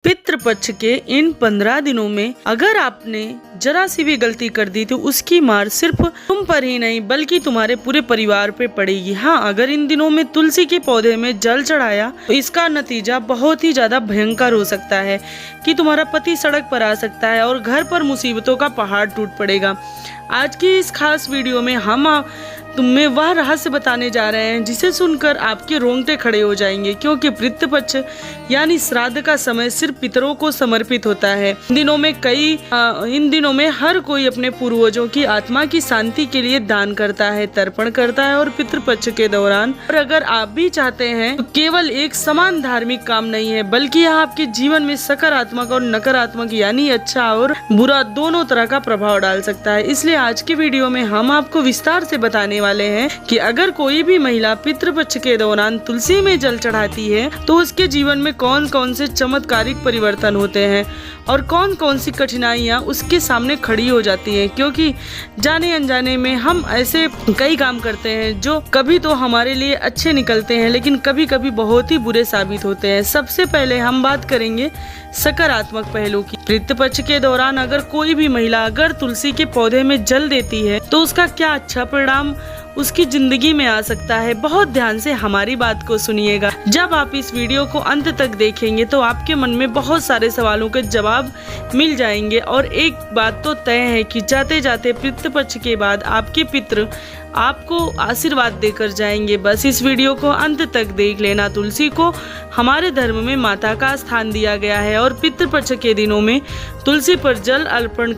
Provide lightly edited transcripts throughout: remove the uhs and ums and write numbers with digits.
पितृपक्ष के इन 15 दिनों में अगर आपने जरा सी भी गलती कर दी तो उसकी मार सिर्फ तुम पर ही नहीं बल्कि तुम्हारे पूरे परिवार पे पड़ेगी। हाँ, अगर इन दिनों में तुलसी के पौधे में जल चढ़ाया तो इसका नतीजा बहुत ही ज्यादा भयंकर हो सकता है कि तुम्हारा पति सड़क पर आ सकता है और घर पर मुसीबतों का पहाड़ टूट पड़ेगा। आज की इस खास वीडियो में हम तुम्हें वह रहस्य बताने जा रहे हैं जिसे सुनकर आपके रोंगटे खड़े हो जाएंगे, क्योंकि पितृपक्ष यानी श्राद्ध का समय सिर्फ पितरों को समर्पित होता है। इन दिनों में हर कोई अपने पूर्वजों की आत्मा की शांति के लिए दान करता है, तर्पण करता है। और पितृपक्ष के दौरान और अगर आप भी चाहते हैं तो केवल एक समान धार्मिक काम नहीं है, बल्कि यह आपके जीवन में सकारात्मक और नकारात्मक यानी अच्छा और बुरा दोनों तरह का प्रभाव डाल सकता है। इसलिए आज की वीडियो में हम आपको विस्तार से बताने वाले हैं कि अगर कोई भी महिला पितृपक्ष के दौरान तुलसी में जल चढ़ाती है तो उसके जीवन में कौन कौन से चमत्कारिक परिवर्तन होते हैं और कौन कौन सी कठिनाइयां उसके सामने खड़ी हो जाती हैं। क्योंकि जाने अनजाने में हम ऐसे कई काम करते हैं जो कभी तो हमारे लिए अच्छे निकलते हैं लेकिन कभी कभी बहुत ही बुरे साबित होते हैं। सबसे पहले हम बात करेंगे सकारात्मक पहलू की। पितृपक्ष के दौरान अगर कोई भी महिला अगर तुलसी के पौधे में जल देती है तो उसका क्या अच्छा परिणाम उसकी जिंदगी में आ सकता है। बहुत ध्यान से हमारी बात को सुनिएगा। जब आप इस वीडियो को अंत तक देखेंगे तो आपके मन में बहुत सारे सवालों के जवाब मिल जाएंगे। और एक बात तो तय है कि जाते जाते पितृपक्ष के बाद आपके पितृ आपको आशीर्वाद देकर जाएंगे। बस इस वीडियो को अंत तक देख लेना। तुलसी को हमारे धर्म में माता का स्थान दिया गया है और पितृपक्ष के दिनों में तुलसी पर जल अर्पण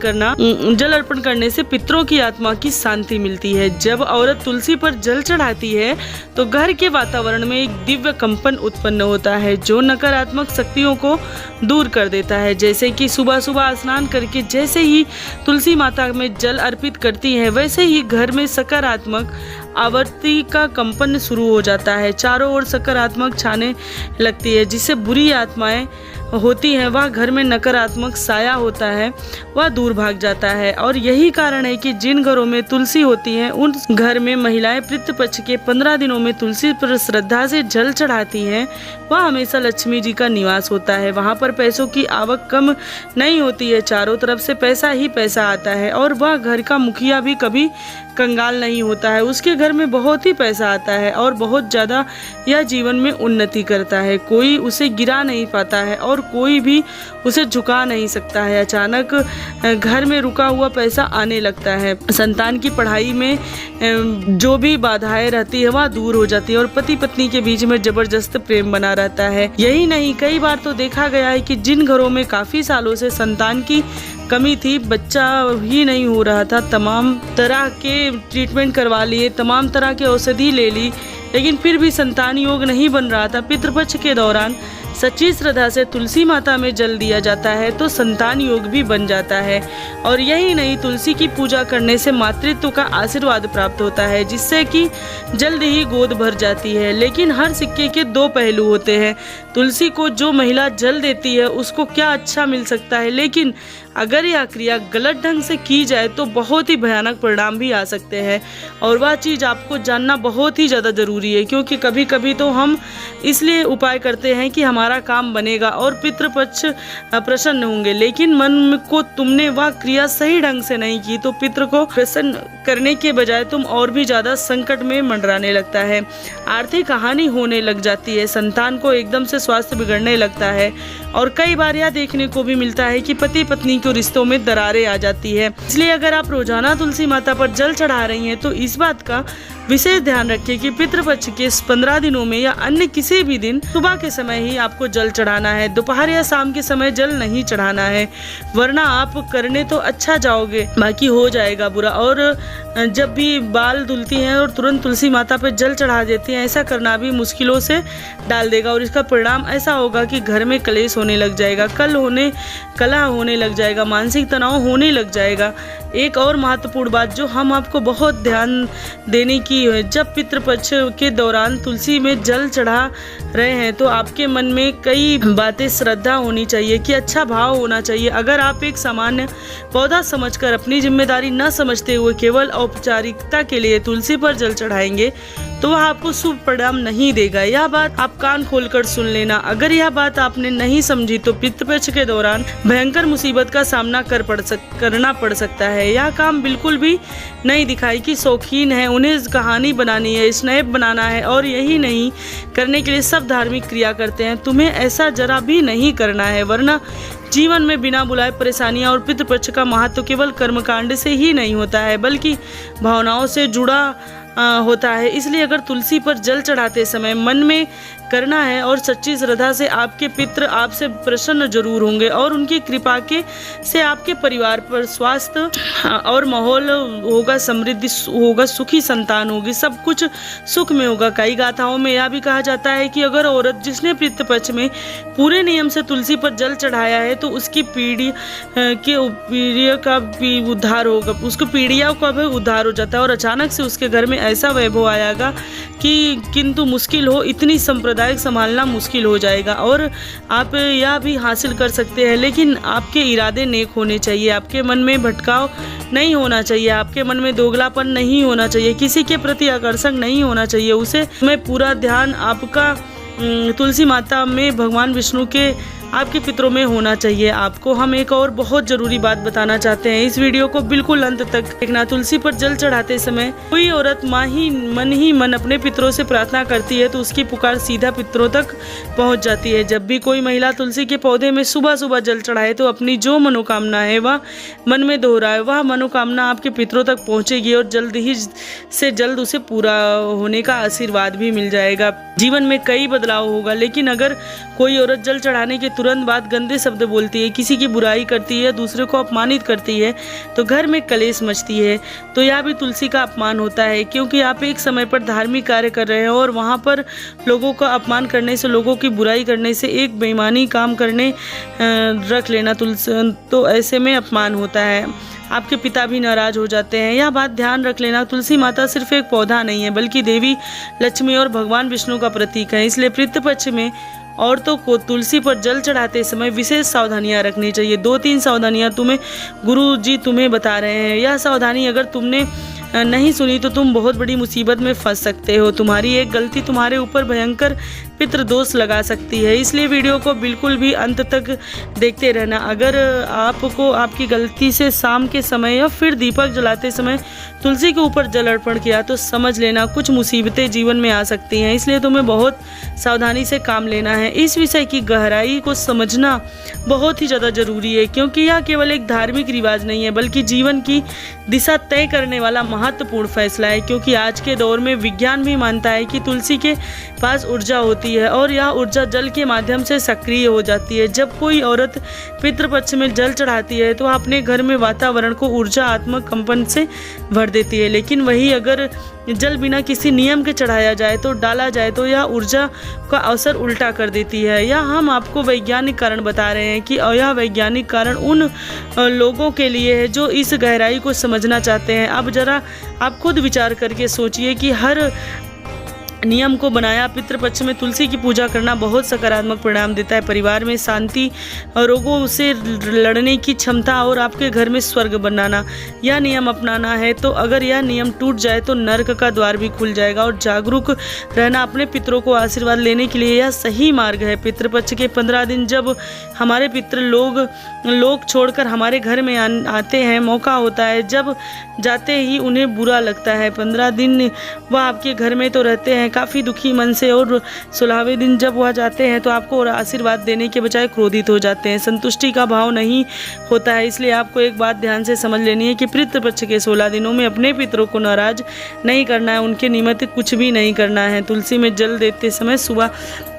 करने से पितरों की आत्मा की शांति मिलती है। जब औरत तुलसी पर जल चढ़ाती है तो घर के वातावरण में एक दिव्य कंपन उत्पन्न होता है जो नकारात्मक शक्तियों को दूर कर देता है। जैसे कि सुबह सुबह स्नान करके जैसे ही तुलसी माता में जल अर्पित करती है वैसे ही घर में सकारात्मक आवृत्ति का कंपन शुरू हो जाता है। चारों ओर सकारात्मक छाने लगती है, जिससे बुरी आत्माएं होती हैं वह घर में नकारात्मक साया होता है वह दूर भाग जाता है। और यही कारण है कि जिन घरों में तुलसी होती है उन घर में महिलाएं पितृपक्ष के 15 दिनों में तुलसी पर श्रद्धा से जल चढ़ाती हैं। वह हमेशा लक्ष्मी जी का निवास होता है। वहाँ पर पैसों की आवक कम नहीं होती है, चारों तरफ से पैसा ही पैसा आता है। और वह घर का मुखिया भी कभी कंगाल नहीं होता है, उसके घर में बहुत ही पैसा आता है और बहुत ज्यादा यह जीवन में उन्नति करता है। कोई उसे गिरा नहीं पाता है और कोई भी उसे झुका नहीं सकता है। अचानक घर में रुका हुआ पैसा आने लगता है। संतान की पढ़ाई में जो भी बाधाएं रहती है वह दूर हो जाती है और पति पत्नी के बीच में जबरदस्त प्रेम बना रहता है। यही नहीं, कई बार तो देखा गया है कि जिन घरों में काफी सालों से संतान की कमी थी, बच्चा ही नहीं हो रहा था, तमाम तरह के ट्रीटमेंट करवा लिए, तमाम तरह के औषधि ले ली, लेकिन फिर भी संतान योग नहीं बन रहा था। पितृपक्ष के दौरान सच्ची श्रद्धा से तुलसी माता में जल दिया जाता है तो संतान योग भी बन जाता है। और यही नहीं, तुलसी की पूजा करने से मातृत्व का आशीर्वाद प्राप्त होता है, जिससे कि जल्द ही गोद भर जाती है। लेकिन हर सिक्के के दो पहलू होते हैं। तुलसी को जो महिला जल देती है उसको क्या अच्छा मिल सकता है, लेकिन अगर यह क्रिया गलत ढंग से की जाए तो बहुत ही भयानक परिणाम भी आ सकते हैं। और वह चीज़ आपको जानना बहुत ही ज़्यादा ज़रूरी है, क्योंकि कभी कभी तो हम इसलिए उपाय करते हैं कि हमारा काम बनेगा और पितृपक्ष प्रसन्न होंगे, लेकिन मन को तुमने वह क्रिया सही ढंग से नहीं की तो पितृ को प्रसन्न करने के बजाय तुम और भी ज़्यादा संकट में मंडराने लगता है। आर्थिक हानि होने लग जाती है, संतान को एकदम से स्वास्थ्य बिगड़ने लगता है और कई बार यह देखने को भी मिलता है कि पति पत्नी के रिश्तों में दरारें आ जाती है। इसलिए अगर आप रोजाना तुलसी माता पर जल चढ़ा रही हैं तो इस बात का विशेष ध्यान रखिए कि पितृपक्ष के 15 दिनों में या अन्य किसी भी दिन सुबह के समय ही आपको जल चढ़ाना है। दोपहर या शाम के समय जल नहीं चढ़ाना है, वरना आप करने तो अच्छा जाओगे बाकी हो जाएगा बुरा। और जब भी बाल धुलती हैं और तुरंत तुलसी माता पर जल चढ़ा देती हैं, ऐसा करना भी मुश्किलों से डाल देगा और इसका परिणाम ऐसा होगा कि घर में कलेश होने लग जाएगा, कलह होने लग जाएगा, मानसिक तनाव होने लग जाएगा। एक और महत्वपूर्ण बात जो हम आपको बहुत ध्यान देने की है, जब पितृपक्ष के दौरान तुलसी में जल चढ़ा रहे हैं तो आपके मन में कई बातें श्रद्धा होनी चाहिए कि अच्छा भाव होना चाहिए। अगर आप एक सामान्य पौधा समझकर अपनी जिम्मेदारी न समझते हुए केवल औपचारिकता के लिए तुलसी पर जल चढ़ाएंगे तो वह आपको शुभ परिणाम नहीं देगा। यह बात आप कान खोलकर सुन लेना। अगर यह बात आपने नहीं समझी तो पितृपक्ष के दौरान भयंकर मुसीबत का सामना करना पड़ सकता है। यह काम बिल्कुल भी नहीं दिखाई कि शौकीन है, उन्हें कहानी बनानी है, स्नैप बनाना है और यही नहीं करने के लिए सब धार्मिक क्रिया करते हैं। तुम्हें ऐसा जरा भी नहीं करना है, वरना जीवन में बिना बुलाए परेशानियां। और पितृपक्ष का महत्व केवल कर्मकांड से ही नहीं होता है बल्कि भावनाओं से जुड़ा होता है। इसलिए अगर तुलसी पर जल चढ़ाते समय मन में करना है और सच्ची श्रद्धा से, आपके पितृ आपसे प्रसन्न जरूर होंगे और उनकी कृपा से आपके परिवार पर स्वास्थ्य और माहौल होगा, समृद्धि होगा, सुखी संतान होगी, सब कुछ सुख में होगा। कई गाथाओं में यह भी कहा जाता है कि अगर औरत जिसने पितृपक्ष में पूरे नियम से तुलसी पर जल चढ़ाया है तो उसकी पीढ़ियों का भी उद्धार होगा, उसको पीढ़ियों का भी उद्धार हो जाता है और अचानक से उसके घर में ऐसा वैभव आएगा कि किंतु मुश्किल हो, इतनी संप्रदाय संभालना मुश्किल हो जाएगा। और आप यह भी हासिल कर सकते हैं, लेकिन आपके इरादे नेक होने चाहिए, आपके मन में भटकाव नहीं होना चाहिए, आपके मन में दोगलापन नहीं होना चाहिए, किसी के प्रति आकर्षण नहीं होना चाहिए। उसे में पूरा ध्यान आपका तुलसी माता में, भगवान विष्णु के, आपके पितरों में होना चाहिए। आपको हम एक और बहुत जरूरी बात बताना चाहते हैं, इस वीडियो को बिल्कुल अंत तक देखना। तुलसी पर जल चढ़ाते समय कोई औरत ही मन अपने पितरों से प्रार्थना करती है तो उसकी पुकार सीधा पितरों तक पहुंच जाती है। जब भी कोई महिला तुलसी के पौधे में सुबह सुबह जल चढ़ाए तो अपनी जो मनोकामना है वह मन में दोहराए, वह मनोकामना आपके पितरों तक पहुंचेगी और जल्द ही से जल्द उसे पूरा होने का आशीर्वाद भी मिल जाएगा। जीवन में कई बदलाव होगा। लेकिन अगर कोई औरत जल चढ़ाने के तुरंत बाद गंदे शब्द बोलती है, किसी की बुराई करती है, दूसरे को अपमानित करती है तो घर में कलेश मचती है, तो यह भी तुलसी का अपमान होता है। क्योंकि आप एक समय पर धार्मिक कार्य कर रहे हैं और वहाँ पर लोगों का अपमान करने से, लोगों की बुराई करने से, एक बेईमानी काम करने रख लेना तुलसी, तो ऐसे में अपमान होता है, आपके पिता भी नाराज हो जाते हैं। यह बात ध्यान रख लेना, तुलसी माता सिर्फ एक पौधा नहीं है बल्कि देवी लक्ष्मी और भगवान विष्णु का प्रतीक है। इसलिए पितृपक्ष में औरतों को तुलसी पर जल चढ़ाते समय विशेष सावधानियां रखनी चाहिए। 2-3 सावधानियां गुरु जी तुम्हें बता रहे हैं। यह सावधानी अगर तुमने नहीं सुनी तो तुम बहुत बड़ी मुसीबत में फंस सकते हो। तुम्हारी एक गलती तुम्हारे ऊपर भयंकर पितृदोष लगा सकती है। इसलिए वीडियो को बिल्कुल भी अंत तक देखते रहना। अगर आपको आपकी गलती से शाम के समय या फिर दीपक जलाते समय तुलसी के ऊपर जल अर्पण किया तो समझ लेना कुछ मुसीबतें जीवन में आ सकती हैं। इसलिए तुम्हें बहुत सावधानी से काम लेना है। इस विषय की गहराई को समझना बहुत ही ज़्यादा जरूरी है, क्योंकि यह केवल एक धार्मिक रिवाज नहीं है बल्कि जीवन की दिशा तय करने वाला महत्वपूर्ण फैसला है। क्योंकि आज के दौर में विज्ञान भी मानता है कि तुलसी के पास ऊर्जा होती है और यह ऊर्जा जल के माध्यम से सक्रिय हो जाती है। जब कोई औरत पितृपक्ष में जल चढ़ाती है तो अपने घर में वातावरण को ऊर्जात्मक कंपन से भर देती है। लेकिन वही अगर जल बिना किसी नियम के चढ़ाया जाए तो डाला जाए तो यह ऊर्जा का असर उल्टा कर देती है। यह हम आपको वैज्ञानिक कारण बता रहे हैं कि यह वैज्ञानिक कारण उन लोगों के लिए है जो इस गहराई को समझना चाहते हैं। अब जरा आप खुद विचार करके सोचिए कि हर नियम को बनाया पितृपक्ष में तुलसी की पूजा करना बहुत सकारात्मक परिणाम देता है। परिवार में शांति, रोगों से लड़ने की क्षमता और आपके घर में स्वर्ग बनाना, यह नियम अपनाना है। तो अगर यह नियम टूट जाए तो नर्क का द्वार भी खुल जाएगा। और जागरूक रहना, अपने पितरों को आशीर्वाद लेने के लिए यह सही मार्ग है। पितृपक्ष के 15 दिन जब हमारे पितृ लोग छोड़कर हमारे घर में आते हैं, मौका होता है जब जाते ही उन्हें बुरा लगता है। 15 दिन वह आपके घर में तो रहते हैं काफ़ी दुखी मन से, और 16वें दिन जब वह जाते हैं तो आपको आशीर्वाद देने के बजाय क्रोधित हो जाते हैं। संतुष्टि का भाव नहीं होता है। इसलिए आपको एक बात ध्यान से समझ लेनी है कि पितृपक्ष के 16 दिनों में अपने पितरों को नाराज नहीं करना है, उनके निमित्त कुछ भी नहीं करना है। तुलसी में जल देते समय सुबह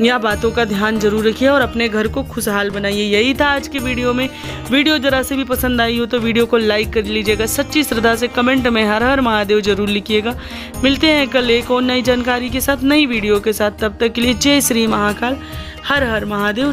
यह बातों का ध्यान जरूर रखिए और अपने घर को खुशहाल बनाइए। यही था आज की वीडियो में। वीडियो जरा से भी पसंद आई हो तो वीडियो को लाइक कर लीजिएगा। सच्ची श्रद्धा से कमेंट में हर हर महादेव जरूर लिखिएगा। मिलते हैं कल एक और नई जानकारी के साथ, नई वीडियो के साथ। तब तक के लिए जय श्री महाकाल, हर हर महादेव।